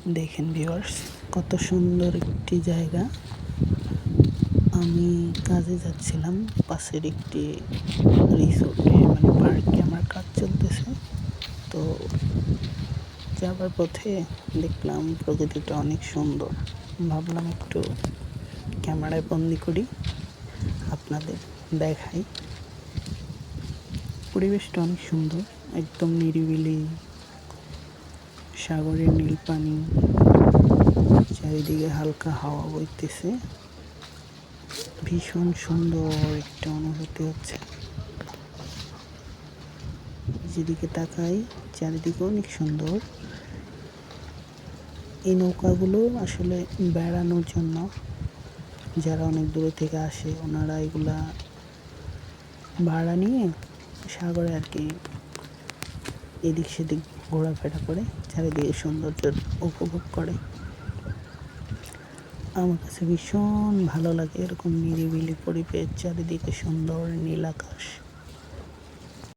দেখেন ভিউয়ার্স, কত সুন্দর একটি জায়গা। আমি কাজে যাচ্ছিলাম, পাশের একটি রিসোর্টে মানে পার্কে আমার কাজ চলতেছে। তো যাবার পথে দেখলাম প্রকৃতিটা অনেক সুন্দর। ভাবলাম একটু ক্যামেরায় বন্দি করি, আপনাদের দেখাই। পরিবেশটা অনেক সুন্দর, একদম নিরিবিলি, সাগরের নীল পানি, চারিদিকে হালকা হাওয়া বইতেছে। ভীষণ সুন্দর একটা অনুভূতি হচ্ছে। যেদিকে তাকাই চারিদিকে অনেক সুন্দর। এই নৌকাগুলো আসলে বেড়ানোর জন্য, যারা অনেক দূর থেকে আসে ওনারা এগুলা ভাড়া নিয়ে সাগরে আর কি এদিক সেদিক ঘোরাফেরা করে, চারিদিকে সৌন্দর্য উপভোগ করে। আমার কাছে ভীষণ ভালো লাগে এরকম নিরিবিলি পরিবেশ, চারিদিকে সুন্দর নীল আকাশ।